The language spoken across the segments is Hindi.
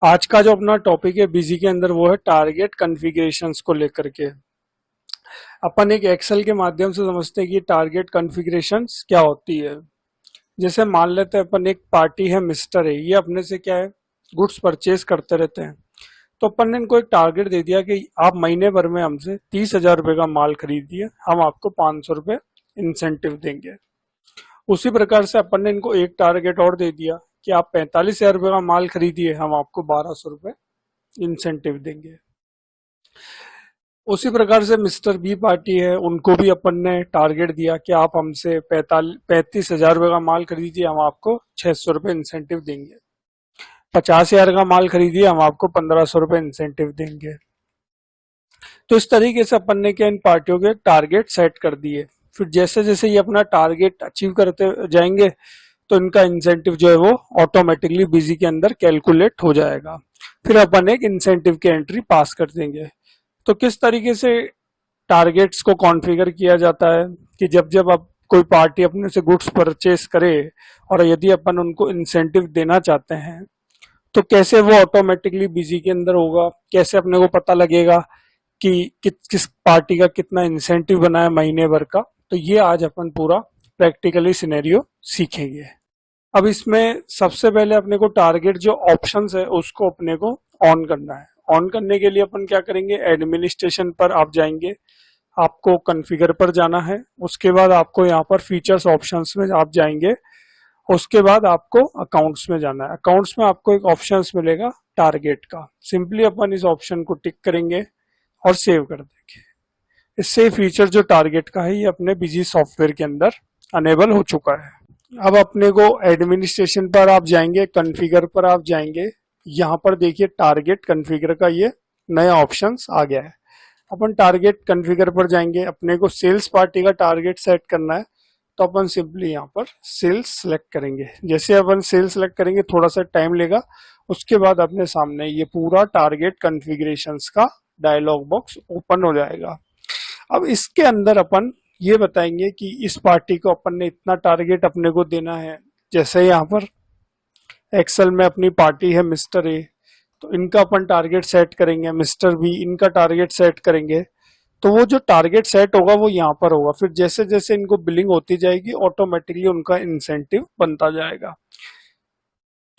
आज का जो अपना टॉपिक है बिजी के अंदर वो है टारगेट कॉन्फ़िगरेशंस को लेकर के। अपन एक एक्सेल के माध्यम से समझते हैं कि टारगेट कॉन्फ़िगरेशंस क्या होती है। जैसे मान लेते हैं अपन एक पार्टी है मिस्टर है, ये अपने से क्या है गुड्स परचेज करते रहते हैं। तो अपन ने इनको एक टारगेट दे दिया कि आप महीने भर में हमसे 30,000 रुपए का माल खरीदिए, हम आपको 500 रुपए इंसेंटिव देंगे। उसी प्रकार से अपन ने इनको एक टारगेट और दे दिया कि आप 45,000 रुपए का माल खरीदिए, हम आपको 1,200 रुपए इंसेंटिव देंगे। उसी प्रकार से मिस्टर बी पार्टी है, उनको भी अपन ने टारगेट दिया कि आप हमसे 35,000 रुपए का माल खरीदिए, हम आपको 600 रुपए इंसेंटिव देंगे। 50,000 का माल खरीदिए, हम आपको 1,500 रुपए इंसेंटिव देंगे। तो इस तरीके से अपन ने क्या इन पार्टियों के टारगेट सेट कर दिए। फिर जैसे जैसे ये अपना टारगेट अचीव करते जाएंगे तो इनका इंसेंटिव जो है वो ऑटोमेटिकली बिजी के अंदर कैलकुलेट हो जाएगा। फिर अपन एक इंसेंटिव की एंट्री पास कर देंगे। तो किस तरीके से टारगेट्स को कॉन्फ़िगर किया जाता है कि जब जब अब कोई पार्टी अपने से गुड्स परचेस करे और यदि अपन उनको इंसेंटिव देना चाहते हैं तो कैसे वो ऑटोमेटिकली बिजी के अंदर होगा, कैसे अपने को पता लगेगा कि किस पार्टी का कितना इंसेंटिव बना है महीने भर का। तो ये आज अपन पूरा प्रैक्टिकली सिनेरियो सीखेंगे। अब इसमें सबसे पहले अपने को टारगेट जो ऑप्शंस है उसको अपने को ऑन करना है। ऑन करने के लिए अपन क्या करेंगे, एडमिनिस्ट्रेशन पर आप जाएंगे, आपको कॉन्फ़िगर पर जाना है। उसके बाद आपको यहाँ पर फीचर्स ऑप्शंस में आप जाएंगे। उसके बाद आपको अकाउंट्स में जाना है। अकाउंट्स में आपको एक ऑप्शंस मिलेगा टारगेट का। सिंपली अपन इस ऑप्शन को टिक करेंगे और सेव कर देंगे। इससे फीचर जो टारगेट का है ये अपने बिजी सॉफ्टवेयर के अंदर अनेबल हो चुका है। अब अपने को एडमिनिस्ट्रेशन पर आप जाएंगे, कॉन्फ़िगर पर आप जाएंगे। यहाँ पर देखिए टारगेट कॉन्फ़िगर का ये नया ऑप्शंस आ गया है। अपन टारगेट कॉन्फ़िगर पर जाएंगे, अपने को सेल्स पार्टी का टारगेट सेट करना है। तो अपन सिंपली यहाँ पर सेल्स सेलेक्ट करेंगे। जैसे अपन सेल्स सेलेक्ट करेंगे थोड़ा सा टाइम लेगा, उसके बाद अपने सामने ये पूरा टारगेट कॉन्फ़िगरेशंस का डायलॉग बॉक्स ओपन हो जाएगा। अब इसके अंदर अपन ये बताएंगे कि इस पार्टी को अपन ने इतना टारगेट अपने को देना है। जैसे यहाँ पर एक्सेल में अपनी पार्टी है मिस्टर ए, तो इनका अपन टारगेट सेट करेंगे। मिस्टर बी, इनका टारगेट सेट करेंगे। तो वो जो टारगेट सेट होगा वो यहाँ पर होगा। फिर जैसे जैसे इनको बिलिंग होती जाएगी ऑटोमेटिकली उनका इंसेंटिव बनता जाएगा।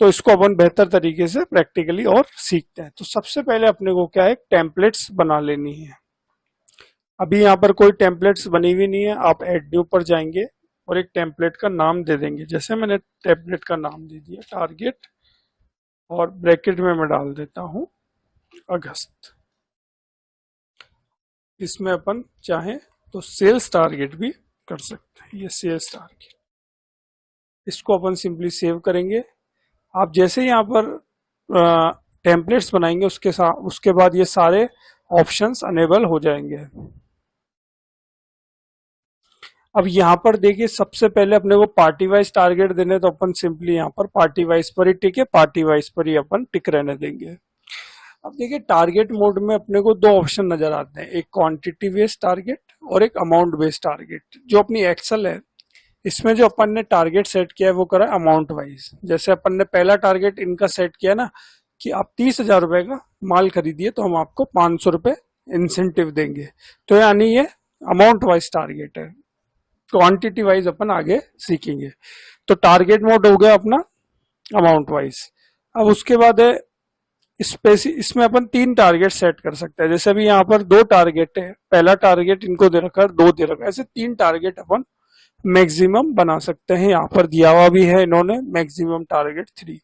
तो इसको अपन बेहतर तरीके से प्रैक्टिकली और सीखते हैं। तो सबसे पहले अपने को क्या है, टेम्पलेट्स बना लेनी है। अभी यहाँ पर कोई टेम्पलेट्स बनी हुई नहीं है। आप एड न्यू पर जाएंगे और एक टेम्पलेट का नाम दे देंगे। जैसे मैंने टेम्पलेट का नाम दे दिया टारगेट, और ब्रैकेट में मैं डाल देता हूं अगस्त। इसमें अपन चाहें तो सेल्स टारगेट भी कर सकते हैं। ये सेल्स टारगेट, इसको अपन सिंपली सेव करेंगे। आप जैसे यहाँ पर टेम्पलेट्स बनाएंगे उसके बाद ये सारे ऑप्शंस अनेबल हो जाएंगे। अब यहाँ पर देखिए सबसे पहले अपने को पार्टी वाइज टारगेट देने, तो अपन सिंपली यहाँ पर पार्टी वाइज पर ही टिक है, पार्टी वाइज पर ही अपन टिक रहने देंगे। अब देखिए टारगेट मोड में अपने को दो ऑप्शन नजर आते हैं, एक क्वांटिटी बेस्ड टारगेट और एक अमाउंट बेस्ड टारगेट। जो अपनी एक्सेल है इसमें जो अपन ने टारगेट सेट किया है वो करा अमाउंट वाइज। जैसे अपन ने पहला टारगेट इनका सेट किया ना कि आप 30,000 रुपए का माल खरीदिए तो हम आपको 500 रुपए इंसेंटिव देंगे। तो यानी ये अमाउंट वाइज टारगेट है। क्वांटिटी वाइज अपन आगे सीखेंगे। तो टारगेट मोड हो गया अपना अमाउंट वाइज। अब उसके बाद है इसमें अपन 3 टारगेट सेट कर सकते हैं। जैसे अभी यहाँ पर 2 टारगेट है, पहला टारगेट इनको दे रखा है, 2 दे रखा है, ऐसे 3 टारगेट अपन मैक्सिमम बना सकते हैं। यहाँ पर दिया हुआ भी है इन्होंने मैक्सिमम टारगेट 3।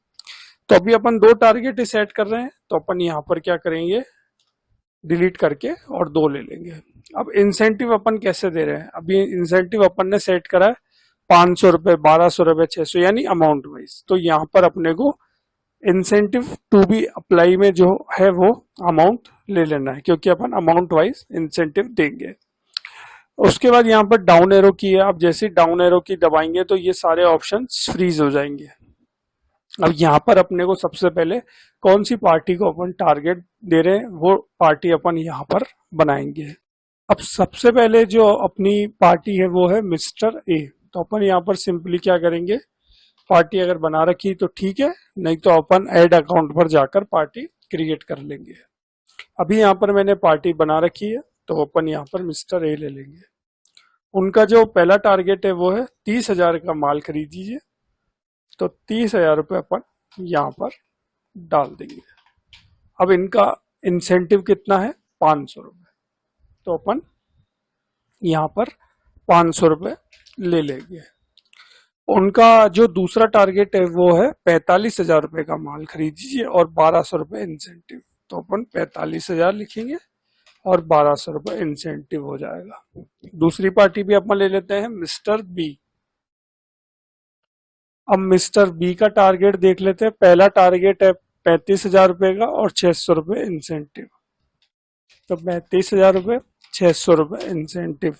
तो अभी अपन 2 टारगेट ही सेट कर रहे हैं, तो अपन यहाँ पर क्या करेंगे, डिलीट करके और 2 ले लेंगे। अब इंसेंटिव अपन कैसे दे रहे हैं, अभी इंसेंटिव अपन ने सेट करा है 500 रुपए, 1,200 रुपए, 600, यानी अमाउंट वाइज। तो यहाँ पर अपने को इंसेंटिव टू बी अप्लाई में जो है वो अमाउंट ले लेना है, क्योंकि अपन अमाउंट वाइज इंसेंटिव देंगे। उसके बाद यहाँ पर डाउन एरो की है। आप जैसे डाउन एरो की दबाएंगे तो ये सारे ऑप्शन फ्रीज हो जाएंगे। अब यहाँ पर अपने को सबसे पहले कौन सी पार्टी को अपन टारगेट दे रहे हैं वो पार्टी अपन यहाँ पर बनाएंगे। अब सबसे पहले जो अपनी पार्टी है वो है मिस्टर ए। तो अपन यहाँ पर सिंपली क्या करेंगे, पार्टी अगर बना रखी तो ठीक है, नहीं तो अपन ऐड अकाउंट पर जाकर पार्टी क्रिएट कर लेंगे। अभी यहाँ पर मैंने पार्टी बना रखी है, तो अपन यहाँ पर मिस्टर ए ले लेंगे। उनका जो पहला टारगेट है वो है 30,000 का माल खरीद दीजिए, तो 30,000 रुपये अपन यहाँ पर डाल देंगे। अब इनका इंसेंटिव कितना है, 500 रुपये, तो अपन यहाँ पर 500 रुपये ले लेंगे। उनका जो दूसरा टारगेट है वो है 45,000 रुपये का माल खरीद दीजिए और 1,200 रुपये इंसेंटिव, तो अपन 45,000 लिखेंगे और 1,200 रुपये इंसेंटिव हो जाएगा। दूसरी पार्टी भी अपन ले लेते हैं मिस्टर बी। अब मिस्टर बी का टारगेट देख लेते हैं। पहला टारगेट है 35,000 रुपये का और 600 रुपये इंसेंटिव, तो 35,000 रुपये 600 रुपये इंसेंटिव।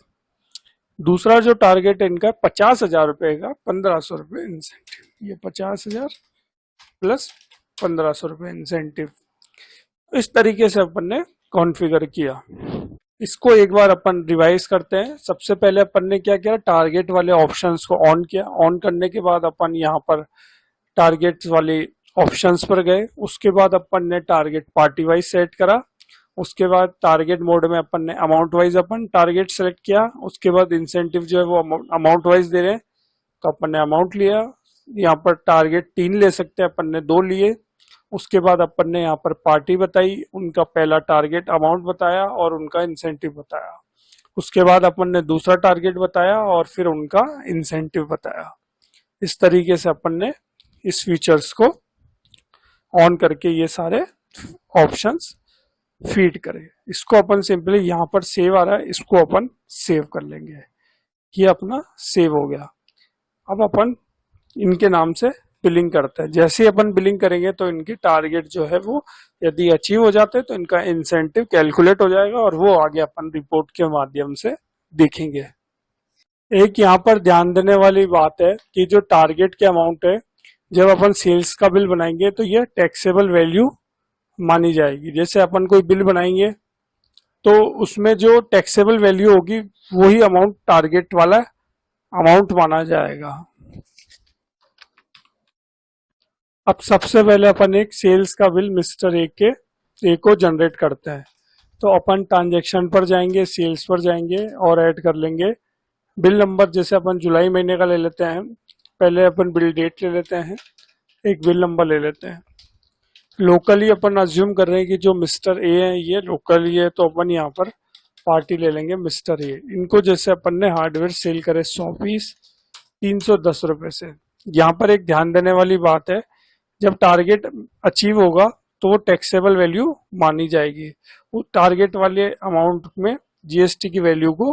दूसरा जो टारगेट है इनका 50,000 रुपये का 1,500 रुपये इंसेंटिव, ये 50,000 प्लस 1,500 रुपये इंसेंटिव। इस तरीके से अपन ने कॉन्फ़िगर किया। इसको एक बार अपन रिवाइज करते हैं। सबसे पहले अपन ने क्या किया, टारगेट वाले ऑप्शंस को ऑन किया। ऑन करने के बाद अपन यहाँ पर टारगेट वाले ऑप्शंस पर गए। उसके बाद अपन ने टारगेट पार्टी वाइज सेट करा। उसके बाद टारगेट मोड में अपन ने अमाउंट वाइज अपन टारगेट सेलेक्ट किया। उसके बाद इंसेंटिव जो है वो अमाउंट वाइज दे रहे हैं, तो अपन ने अमाउंट लिया। यहाँ पर टारगेट 3 ले सकते हैं, अपन ने 2 लिए। उसके बाद अपन ने यहाँ पर पार्टी बताई, उनका पहला टारगेट अमाउंट बताया और उनका इंसेंटिव बताया। उसके बाद अपन ने दूसरा टारगेट बताया और फिर उनका इंसेंटिव बताया। इस तरीके से अपन ने इस फीचर्स को ऑन करके ये सारे ऑप्शंस फीड करें। इसको अपन सिंपली यहाँ पर सेव आ रहा है, इसको अपन सेव कर लेंगे। ये अपना सेव हो गया। अब अपन इनके नाम से बिलिंग करते हैं। जैसे ही अपन बिलिंग करेंगे तो इनकी टारगेट जो है वो यदि अचीव हो जाते हैं तो इनका इंसेंटिव कैलकुलेट हो जाएगा और वो आगे अपन रिपोर्ट के माध्यम से देखेंगे। एक यहाँ पर ध्यान देने वाली बात है कि जो टारगेट के अमाउंट है, जब अपन सेल्स का बिल बनाएंगे तो ये टैक्सेबल वैल्यू मानी जाएगी। जैसे अपन कोई बिल बनाएंगे तो उसमें जो टैक्सेबल वैल्यू होगी वही अमाउंट टारगेट वाला अमाउंट माना जाएगा। अब सबसे पहले अपन एक सेल्स का बिल मिस्टर ए को जनरेट करते हैं। तो अपन ट्रांजैक्शन पर जाएंगे, सेल्स पर जाएंगे और ऐड कर लेंगे बिल नंबर। जैसे अपन जुलाई महीने का ले लेते हैं, पहले अपन बिल डेट ले लेते हैं, एक बिल नंबर ले लेते हैं। लोकली अपन अज्यूम कर रहे हैं कि जो मिस्टर ए है ये लोकली है, तो अपन यहाँ पर पार्टी ले लेंगे मिस्टर ए। इनको जैसे अपन ने हार्डवेयर सेल करे 100 पीस 310 रुपये से। यहाँ पर एक ध्यान देने वाली बात है, जब टारगेट अचीव होगा तो वो टैक्सेबल वैल्यू मानी जाएगी। वो टारगेट वाले अमाउंट में जीएसटी की वैल्यू को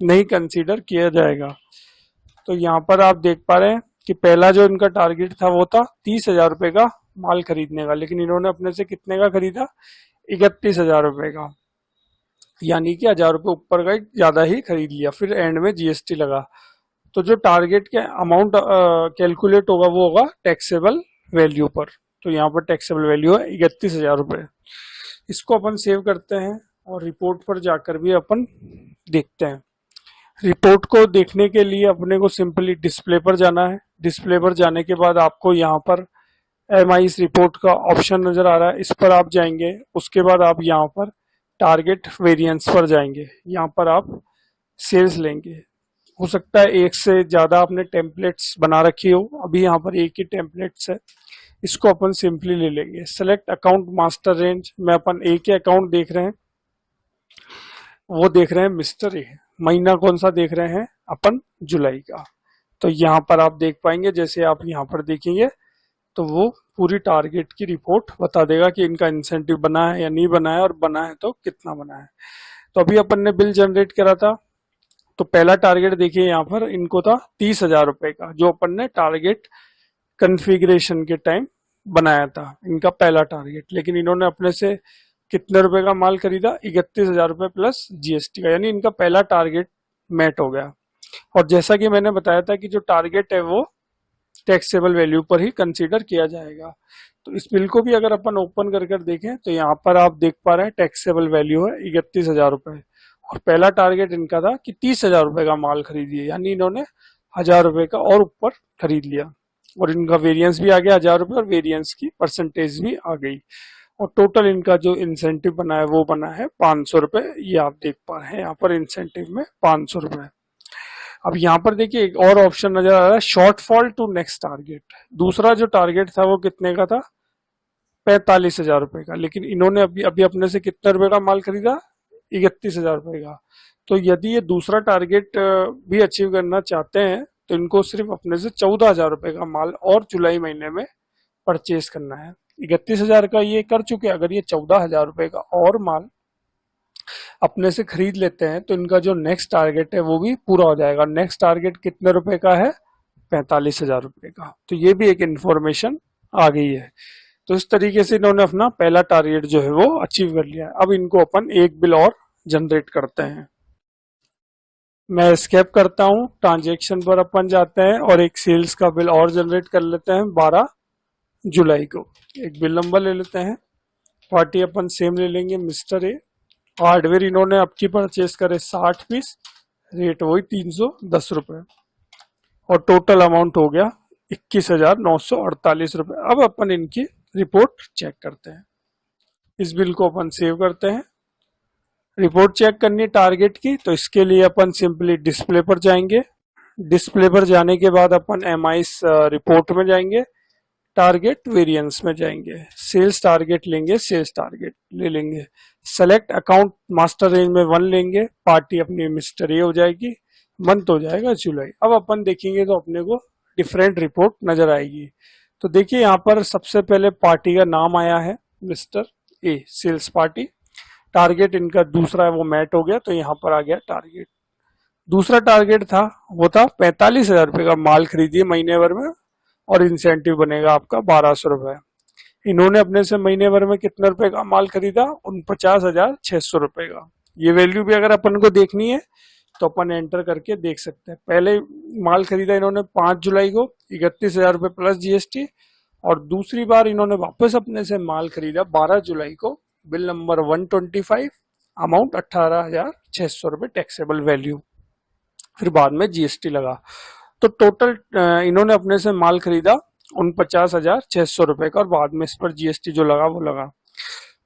नहीं कंसीडर किया जाएगा। तो यहाँ पर आप देख पा रहे हैं कि पहला जो इनका टारगेट था वो था 30,000 रुपये का माल खरीदने का, लेकिन इन्होंने अपने से कितने का खरीदा, 31,000 रुपये का, यानी कि 1,000 रुपये ऊपर का ज्यादा ही खरीद लिया। फिर एंड में जीएसटी लगा, तो जो टारगेट के अमाउंट कैलकुलेट होगा वो होगा टैक्सेबल वैल्यू पर। तो यहाँ पर टैक्सेबल वैल्यू है 31,000 रुपये। इसको अपन सेव करते हैं और रिपोर्ट पर जाकर भी अपन देखते हैं। रिपोर्ट को देखने के लिए अपने को सिंपली डिस्प्ले पर जाना है। डिस्प्ले पर जाने के बाद आपको यहाँ पर एमआईस रिपोर्ट का ऑप्शन नजर आ रहा है, इस पर आप जाएंगे। उसके बाद आप यहाँ पर टारगेट वेरिएंस पर जाएंगे, यहाँ पर आप सेल्स लेंगे। हो सकता है एक से ज्यादा आपने टेम्पलेट्स बना रखी हो, अभी यहाँ पर एक ही टेम्पलेट्स है, इसको अपन सिंपली ले लेंगे। सेलेक्ट अकाउंट मास्टर रेंज में अपन एक ही अकाउंट देख रहे हैं, वो देख रहे हैं मिस्टर ए। महीना कौन सा देख रहे हैं अपन, जुलाई का। तो यहाँ पर आप देख पाएंगे, जैसे आप यहाँ पर देखेंगे तो वो पूरी टारगेट की रिपोर्ट बता देगा कि इनका इंसेंटिव बना है या नहीं बना है, और बना है तो कितना बना है। तो अभी अपन ने बिल जनरेट करा था, तो पहला टारगेट देखिए यहाँ पर इनको था 30,000 रुपये का, जो अपन ने टारगेट कन्फिग्रेशन के टाइम बनाया था, इनका पहला टारगेट। लेकिन इन्होंने अपने से कितने रुपए का माल खरीदा, 31,000 रुपये प्लस जीएसटी का, यानी इनका पहला टारगेट मेट हो गया। और जैसा कि मैंने बताया था कि जो टारगेट है वो टैक्सेबल वैल्यू पर ही कंसीडर किया जाएगा। तो इस बिल को भी अगर अपन ओपन कर देखें तो यहाँ पर आप देख पा रहे हैं टैक्सेबल वैल्यू है 31,000 रुपये, और पहला टारगेट इनका था कि 30,000 रुपये का माल खरीदिए, यानी इन्होंने 1,000 रुपये का और ऊपर खरीद लिया। और इनका वेरिएंस भी आ गया 1000 रुपये और वेरिएंस की परसेंटेज भी आ गई। और टोटल इनका जो इंसेंटिव बना है वो बना है 500 रुपये। ये आप देख पा रहे हैं यहाँ पर इंसेंटिव में 500 रुपये। अब यहाँ पर देखिए एक और ऑप्शन नजर आ रहा है, शॉर्टफॉल टू नेक्स्ट टारगेट। दूसरा जो टारगेट था वो कितने का था, 45,000 रुपये का, लेकिन इन्होंने अभी अभी अपने से कितने रुपए का माल खरीदा, 31,000 रुपये का। तो यदि ये दूसरा टारगेट भी अचीव करना चाहते हैं तो इनको सिर्फ अपने से 14,000 रुपये का माल और जुलाई महीने में परचेज करना है। 31,000 का ये कर चुके, अगर ये 14,000 रुपये का और माल अपने से खरीद लेते हैं तो इनका जो नेक्स्ट टारगेट है वो भी पूरा हो जाएगा। नेक्स्ट टारगेट कितने रुपए का है, 45,000 रुपये का। तो ये भी एक इंफॉर्मेशन आ गई है। तो इस तरीके से इन्होंने अपना पहला टारगेट जो है वो अचीव कर लिया है। अब इनको अपन एक बिल और जनरेट करते हैं। मैं एस्केप करता हूं, ट्रांजेक्शन पर अपन जाते हैं और एक सेल्स का बिल और जनरेट कर लेते हैं 12 जुलाई को। एक बिल नंबर ले लेते हैं, पार्टी अपन सेम ले लेंगे मिस्टर ए। हार्डवेयर इन्होंने आपकी परचेस करे 60 पीस, रेट वही 310 रुपये और टोटल अमाउंट हो गया 21,948 रुपये। अब अपन इनकी रिपोर्ट चेक करते हैं। इस बिल को अपन सेव करते हैं। रिपोर्ट चेक करनी टारगेट की, तो इसके लिए अपन सिंपली डिस्प्ले पर जाएंगे। डिस्प्ले पर जाने के बाद अपन एमआईस रिपोर्ट में जाएंगे, टारगेट वेरिएंस में जाएंगे, सेल्स टारगेट लेंगे, सेल्स टारगेट ले लेंगे, सेलेक्ट अकाउंट मास्टर रेंज में 1 लेंगे, पार्टी अपनी मिस्टर ए हो जाएगी, मंथ हो जाएगा जुलाई। अब अपन देखेंगे तो अपने को डिफरेंट रिपोर्ट नजर आएगी। तो देखिए यहाँ पर सबसे पहले पार्टी का नाम आया है mister A, sales party. Target इनका दूसरा है वो मैट हो गया, तो यहाँ पर आ गया टारगेट। दूसरा टारगेट था वो था 45,000 रुपये का माल खरीदिए महीने भर में और इंसेंटिव बनेगा आपका 1,200 रुपये। इन्होंने अपने से महीने भर में कितने रुपए का माल खरीदा, 49,600 रुपए का। ये वैल्यू भी अगर अपन को देखनी है तो अपन एंटर करके देख सकते हैं। पहले माल खरीदा इन्होंने 5 जुलाई को 31,000 रुपये प्लस जीएसटी, और दूसरी बार इन्होंने वापस अपने से माल खरीदा 12 जुलाई को, बिल नंबर 125, अमाउंट 18,600 रुपये टैक्सेबल वैल्यू, फिर बाद में जीएसटी लगा। तो टोटल इन्होंने अपने से माल खरीदा 49,600 रुपए का और बाद में इस पर जीएसटी जो लगा वो लगा।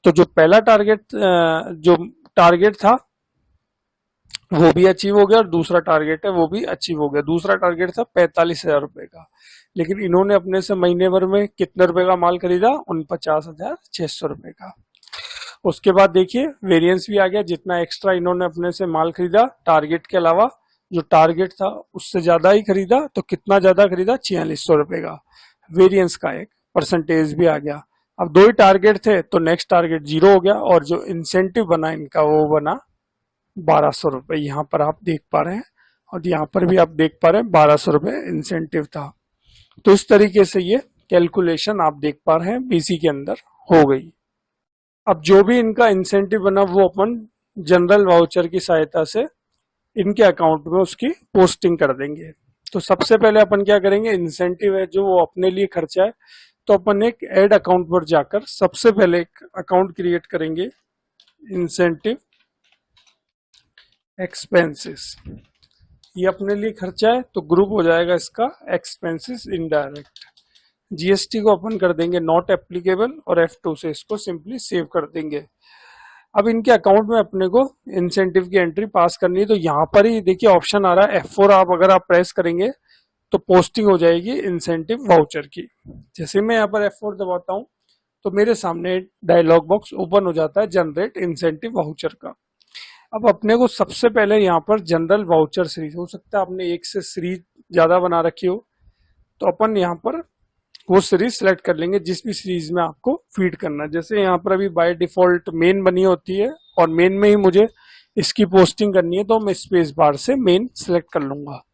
तो जो पहला टारगेट था वो भी अचीव हो गया और दूसरा टारगेट है वो भी अचीव हो गया। दूसरा टारगेट था 45,000 रुपए का, लेकिन इन्होंने अपने से महीने भर में कितने रुपए का माल खरीदा, 49,600 रुपए का। उसके बाद देखिए वेरिएंस भी आ गया, जितना एक्स्ट्रा इन्होंने अपने से माल खरीदा टारगेट के अलावा, जो टारगेट था उससे ज्यादा ही खरीदा, तो कितना ज्यादा खरीदा, 4600 रुपए का। वेरिएंस का एक परसेंटेज भी आ गया। अब 2 ही टारगेट थे तो नेक्स्ट टारगेट 0 हो गया और जो इंसेंटिव बना इनका वो बना 1,200 रुपए। यहाँ पर आप देख पा रहे हैं और यहाँ पर भी आप देख पा रहे हैं 1,200 रुपए इंसेंटिव था। तो इस तरीके से ये कैलकुलेशन आप देख पा रहे हैं बीसी के अंदर हो गई। अब जो भी इनका इंसेंटिव बना वो अपन जनरल वाउचर की सहायता से इनके अकाउंट में उसकी पोस्टिंग कर देंगे। तो सबसे पहले अपन क्या करेंगे, इंसेंटिव है जो वो अपने लिए खर्चा है, तो अपन एक ऐड अकाउंट पर जाकर सबसे पहले एक अकाउंट क्रिएट करेंगे, इंसेंटिव एक्सपेंसेस। ये अपने लिए खर्चा है तो ग्रुप हो जाएगा इसका एक्सपेंसेस इनडायरेक्ट। जीएसटी को अपन कर देंगे नॉट एप्लीकेबल और F2 से इसको सिंपली सेव कर देंगे। अब इनके अकाउंट में अपने को इंसेंटिव की एंट्री पास करनी है, तो यहाँ पर ही देखिए ऑप्शन आ रहा है F4, आप अगर आप प्रेस करेंगे तो पोस्टिंग हो जाएगी इंसेंटिव वाउचर की। जैसे मैं यहाँ पर F4 दबाता हूँ तो मेरे सामने डायलॉग बॉक्स ओपन हो जाता है जनरेट इंसेंटिव वाउचर का। अब अपने को सबसे पहले यहाँ पर जनरल वाउचर सीरीज, हो सकता है आपने एक से सीरीज ज्यादा बना रखी हो, तो अपन यहाँ पर वो सीरीज सेलेक्ट कर लेंगे जिस भी सीरीज में आपको फीड करना है। जैसे यहाँ पर अभी बाय डिफॉल्ट मेन बनी होती है और मेन में ही मुझे इसकी पोस्टिंग करनी है, तो मैं स्पेस बार से मेन सेलेक्ट कर लूंगा।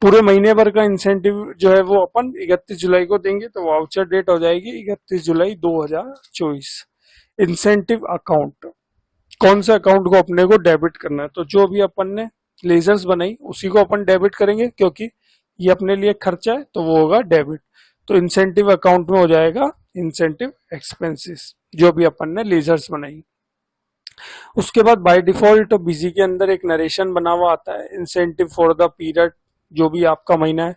पूरे महीने भर का इंसेंटिव जो है वो अपन 31 जुलाई को देंगे, तो वाउचर डेट हो जाएगी 31 जुलाई 2024। इंसेंटिव अकाउंट, कौन से अकाउंट को अपने को डेबिट करना है, तो जो भी अपन ने लेजर्स बनाई उसी को अपन डेबिट करेंगे, क्योंकि ये अपने लिए खर्चा है तो वो होगा डेबिट। तो इंसेंटिव अकाउंट में हो जाएगा इंसेंटिव एक्सपेंसेस, जो भी अपन ने लेजर्स बनाई। उसके बाद बाय डिफॉल्ट बीसी के अंदर एक नरेशन बना हुआ आता है, इंसेंटिव फॉर द पीरियड, जो भी आपका महीना है।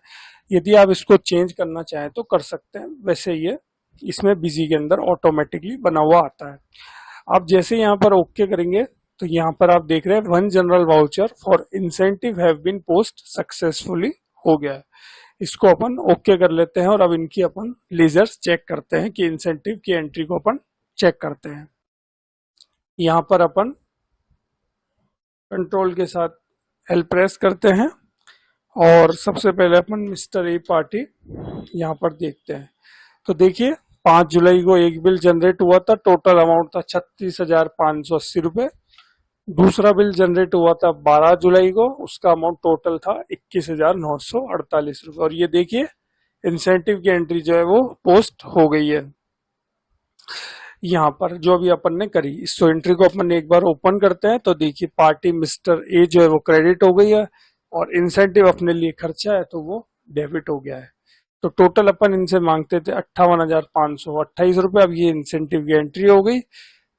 यदि आप इसको चेंज करना चाहें तो कर सकते हैं, वैसे ये इसमें बिजी के अंदर ऑटोमेटिकली बना हुआ आता है। आप जैसे यहाँ पर ओके करेंगे तो यहाँ पर आप देख रहे हैं one general voucher for incentive have been post successfully हो गया है। इसको अपन ओके कर लेते हैं और अब इनकी अपन लेजर्स चेक करते हैं कि इंसेंटिव की एंट्री को अपन चेक करते हैं। यहाँ पर अपन कंट्रोल के साथ एल प्रेस करते हैं और सबसे पहले अपन मिस्टर ए पार्टी यहाँ पर देखते हैं। तो देखिए 5 जुलाई को एक बिल जनरेट हुआ था, टोटल अमाउंट था 36,580 रुपए। दूसरा बिल जनरेट हुआ था 12 जुलाई को, उसका अमाउंट टोटल था 21,948 रुपए। और ये देखिए इंसेंटिव की एंट्री जो है वो पोस्ट हो गई है यहाँ पर जो अभी अपन ने करी। इस एंट्री को अपन एक बार ओपन करते हैं तो देखिए पार्टी मिस्टर ए जो है वो क्रेडिट हो गई है और इंसेंटिव अपने लिए खर्चा है तो वो डेबिट हो गया है। तो टोटल अपन इनसे मांगते थे 58,528 रुपए, अब ये इंसेंटिव की एंट्री हो गई।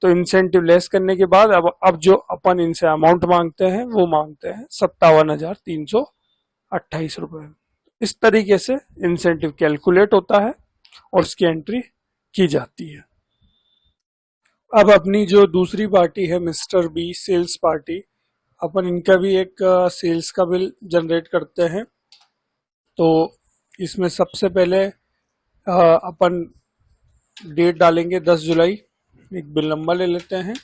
तो इंसेंटिव लेस करने के बाद अब जो अपन इनसे अमाउंट मांगते हैं वो मांगते हैं 57,328 रुपए। इस तरीके से इंसेंटिव कैलकुलेट होता है और उसकी एंट्री की जाती है। अब अपनी जो दूसरी पार्टी है मिस्टर बी सेल्स पार्टी, अपन इनका भी एक सेल्स का बिल जनरेट करते हैं। तो इसमें सबसे पहले अपन डेट डालेंगे 10 जुलाई, एक बिल नंबर ले लेते हैं।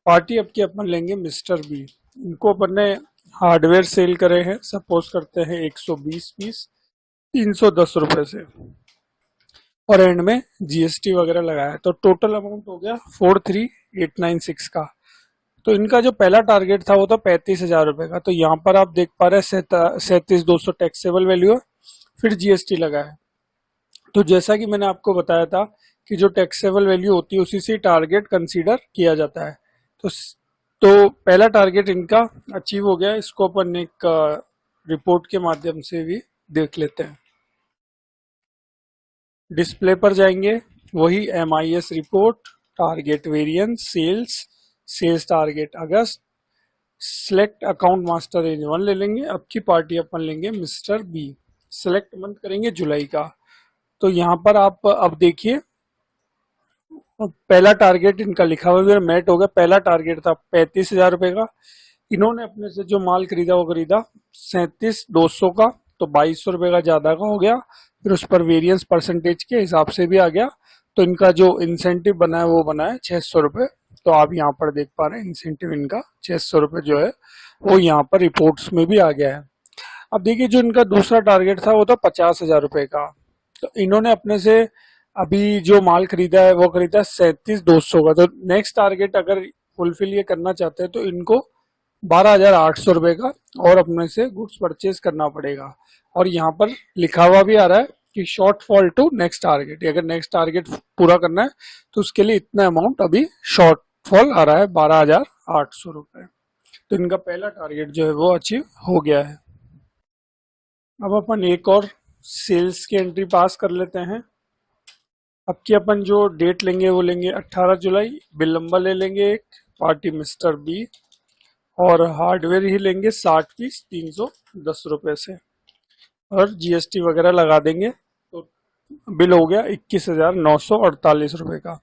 पार्टी अब की अपन लेंगे मिस्टर बी। इनको अपन ने हार्डवेयर सेल करे हैं, सपोज करते हैं 120 पीस 310 रुपए से, और एंड में जीएसटी वगैरह लगाया है। तो टोटल अमाउंट हो गया 43,896 का। तो इनका जो पहला टारगेट था वो था 35,000 रुपए का। तो यहाँ पर आप देख पा रहे हैं 37,200 टैक्सेबल वैल्यू है, फिर जीएसटी लगा है। तो जैसा कि मैंने आपको बताया था कि जो टैक्सेबल वैल्यू होती है उसी से टारगेट कंसीडर किया जाता है। तो पहला टारगेट इनका अचीव हो गया। इसको अपन एक रिपोर्ट के माध्यम से भी देख लेते हैं। डिस्प्ले पर जाएंगे, वही MIS report, target variance, sales target अगस्त, सिलेक्ट अकाउंट मास्टर एज 1 ले लेंगे। अब की पार्टी अपन लेंगे मिस्टर बी, सिलेक्ट मंथ करेंगे जुलाई का। तो यहाँ पर आप अब देखिए पहला टारगेट इनका लिखा हुआ मेट हो गया। पहला टारगेट था 35,000 रुपए का, इन्होंने अपने से जो माल खरीदा वो खरीदा 37,200 का, तो 2,200 रुपए का ज्यादा का हो गया। फिर उस पर वेरिएंस परसेंटेज के हिसाब से भी आ गया। तो इनका जो इंसेंटिव बना है वो बना है 600 रुपए। तो आप यहाँ पर देख पा रहे हैं इंसेंटिव इनका 600 रुपए जो है वो यहाँ पर रिपोर्ट्स में भी आ गया है। अब देखिए जो इनका दूसरा टारगेट था वो था 50,000 रुपए का। तो इन्होंने अपने से अभी जो माल खरीदा है वो खरीदा 37,200 का। तो नेक्स्ट टारगेट अगर फुलफिल ये करना चाहते हैं तो इनको 12,800 रुपए का और अपने से गुड्स परचेज करना पड़ेगा। और यहाँ पर लिखा हुआ भी आ रहा है कि short fall to next target, अगर नेक्स्ट टारगेट पूरा करना है तो उसके लिए इतना अमाउंट अभी शॉर्ट फॉल आ रहा है 12,800 रुपए। तो इनका पहला टारगेट जो है वो अचीव हो गया है। अब अपन एक और सेल्स की एंट्री पास कर लेते हैं। अब की अपन जो डेट लेंगे वो लेंगे 18 जुलाई, बिल नंबर ले लेंगे एक, पार्टी मिस्टर बी, और हार्डवेयर ही लेंगे 60 पीस 310 रुपए से, और जीएसटी वगैरह लगा देंगे। तो बिल हो गया 21,948 रुपए का।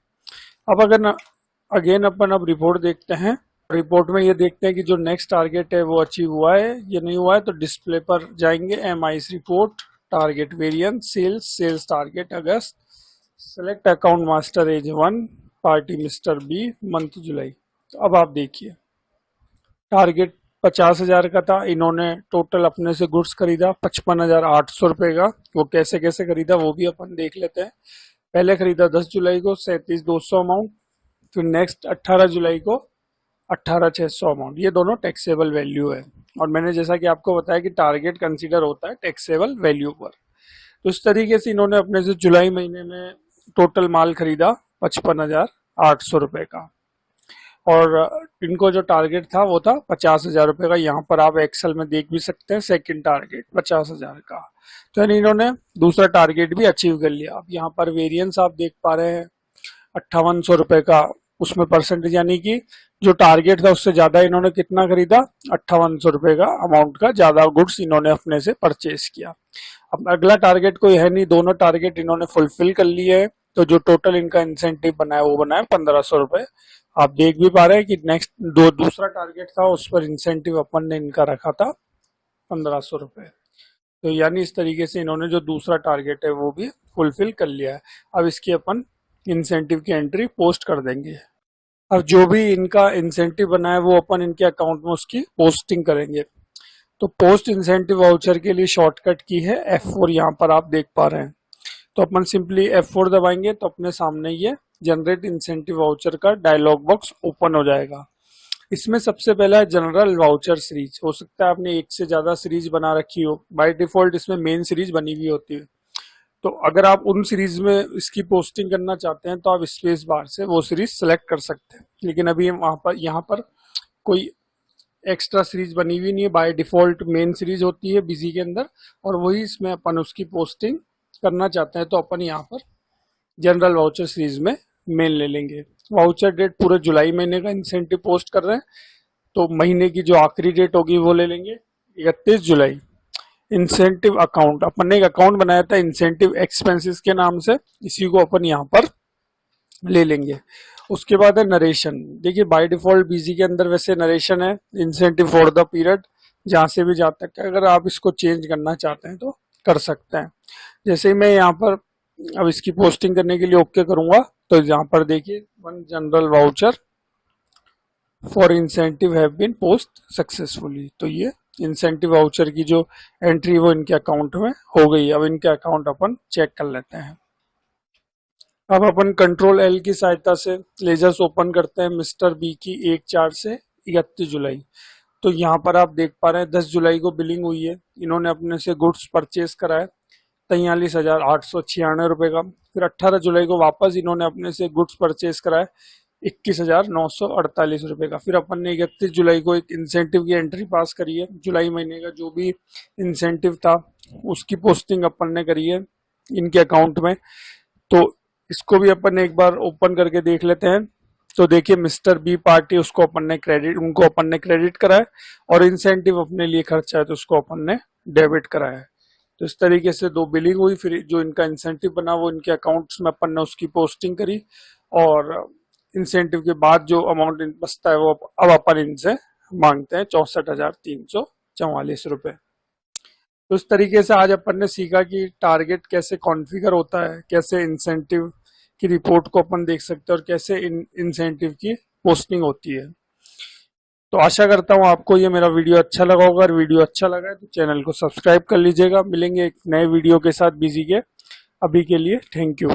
अब अगर अगेन अपन अब रिपोर्ट देखते हैं, रिपोर्ट में ये देखते हैं कि जो नेक्स्ट टारगेट है वो अचीव हुआ है या नहीं हुआ है। तो डिस्प्ले पर जाएंगे, MIS report, target variance, sales target अगस्त, select account master as 1, party mister B, month जुलाई। तो अब आप देखिए टारगेट 50,000 का था, इन्होंने टोटल अपने से गुड्स खरीदा 55,800 रुपए का। वो कैसे कैसे खरीदा वो भी अपन देख लेते हैं। पहले खरीदा 10 जुलाई को 37,200 अमाउंट, फिर नेक्स्ट 18 जुलाई को 18,600 अमाउंट। ये दोनों टैक्सेबल वैल्यू है, और मैंने जैसा कि आपको बताया कि टारगेट कंसीडर होता है टैक्सेबल वैल्यू पर। तो इस तरीके से इन्होंने अपने से जुलाई महीने में टोटल माल खरीदा 55,800 रुपए का, और इनको जो टारगेट था वो था 50,000 रुपए का। यहाँ पर आप एक्सेल में देख भी सकते हैं सेकंड टारगेट 50,000 का। तो यानी इन्होंने दूसरा टारगेट भी अचीव कर लिया। अब यहाँ पर वेरिएंस आप देख पा रहे हैं 5,800 रुपए का उसमें परसेंटेज, यानी कि जो टारगेट था उससे ज्यादा इन्होंने कितना खरीदा, 5800 रुपए का अमाउंट का ज्यादा गुड्स इन्होंने अपने से परचेज किया। अब अगला टारगेट कोई है नहीं, दोनों टारगेट इन्होंने फुलफिल कर लिए है, तो जो टोटल इनका इंसेंटिव बना है वो बना है 1500 रुपए। आप देख भी पा रहे हैं कि नेक्स्ट दूसरा टारगेट था उस पर इंसेंटिव अपन ने इनका रखा था 1500 रुपए। तो यानी इस तरीके से इन्होंने जो दूसरा टारगेट है वो भी फुलफिल कर लिया है। अब इसकी अपन इंसेंटिव की एंट्री पोस्ट कर देंगे। अब जो भी इनका इंसेंटिव बना है वो अपन इनके अकाउंट में उसकी पोस्टिंग करेंगे। तो पोस्ट इंसेंटिव वाउचर के लिए शॉर्टकट की है F4, यहाँ पर आप देख पा रहे हैं। तो अपन सिंपली F4 दबाएंगे तो अपने सामने ये जनरेट इंसेंटिव वाउचर का डायलॉग बॉक्स ओपन हो जाएगा। इसमें सबसे पहला है जनरल वाउचर सीरीज। हो सकता है आपने एक से ज्यादा सीरीज बना रखी हो, बाय डिफॉल्ट इसमें मेन सीरीज बनी हुई होती है। तो अगर आप उन सीरीज में इसकी पोस्टिंग करना चाहते हैं तो आप स्पेस बार से वो सीरीज सेलेक्ट कर सकते हैं, लेकिन अभी वहां पर यहाँ पर कोई एक्स्ट्रा सीरीज बनी हुई नहीं है, बाय डिफॉल्ट मेन सीरीज होती है बिजी के अंदर, और वही इसमें अपन उसकी पोस्टिंग करना चाहते हैं तो अपन यहाँ पर जनरल वाउचर सीरीज में मेन ले लेंगे। वाउचर डेट पूरे जुलाई महीने का इंसेंटिव पोस्ट कर रहे हैं, तो महीने की जो आखिरी डेट होगी वो ले लेंगे 31 जुलाई। इंसेंटिव अकाउंट, अपन ने एक अकाउंट बनाया था इंसेंटिव एक्सपेंसेस के नाम से, इसी को अपन यहाँ पर ले लेंगे। उसके बाद है नरेशन। देखिए बाय डिफॉल्ट बीजी के अंदर वैसे नरेशन है इंसेंटिव फॉर द पीरियड, जहां से भी जाता है। अगर आप इसको चेंज करना चाहते हैं तो कर सकते हैं। जैसे ही मैं यहाँ पर अब इसकी पोस्टिंग करने के लिए ओके करूंगा तो यहाँ पर देखिए one general voucher for incentive have been post successfully. तो ये इंसेंटिव वाउचर की जो एंट्री वो इनके अकाउंट में हो गई। अब इनके अकाउंट अपन चेक कर लेते हैं। अब अपन कंट्रोल एल की सहायता से लेजर्स ओपन करते हैं मिस्टर बी की 1/4 से 31 जुलाई। तो यहाँ पर आप देख पा रहे हैं 10 जुलाई को बिलिंग हुई है, इन्होंने अपने से गुड्स परचेज करा है 43,896 रुपए का। फिर 18 जुलाई को वापस इन्होंने अपने से गुड्स परचेज करा है 21,948 रुपए का। फिर अपन ने 31 जुलाई को एक इंसेंटिव की एंट्री पास करी है, जुलाई महीने का जो भी इंसेंटिव था उसकी पोस्टिंग अपन ने करी है इनके अकाउंट में। तो इसको भी अपन एक बार ओपन करके देख लेते हैं। तो देखिए मिस्टर बी पार्टी, उसको अपन ने क्रेडिट करा है, और इंसेंटिव अपने लिए खर्चा है तो उसको अपन ने डेबिट करा है। तो इस तरीके से दो बिलिंग हुई, फिर जो इनका इंसेंटिव बना वो इनके अकाउंट्स में अपन ने उसकी पोस्टिंग करी, और इंसेंटिव के बाद जो अमाउंट बचता है वो अब अपन इनसे मांगते हैं 64,344 रुपए। तो इस तरीके से आज अपन ने सीखा कि टारगेट कैसे कॉन्फ़िगर होता है, कैसे इंसेंटिव की रिपोर्ट को अपन देख सकते हैं, और कैसे इंसेंटिव की पोस्टिंग होती है। तो आशा करता हूँ आपको ये मेरा वीडियो अच्छा लगा होगा। अगर वीडियो अच्छा लगा है तो चैनल को सब्सक्राइब कर लीजिएगा। मिलेंगे एक नए वीडियो के साथ बिजी के। अभी के लिए थैंक यू।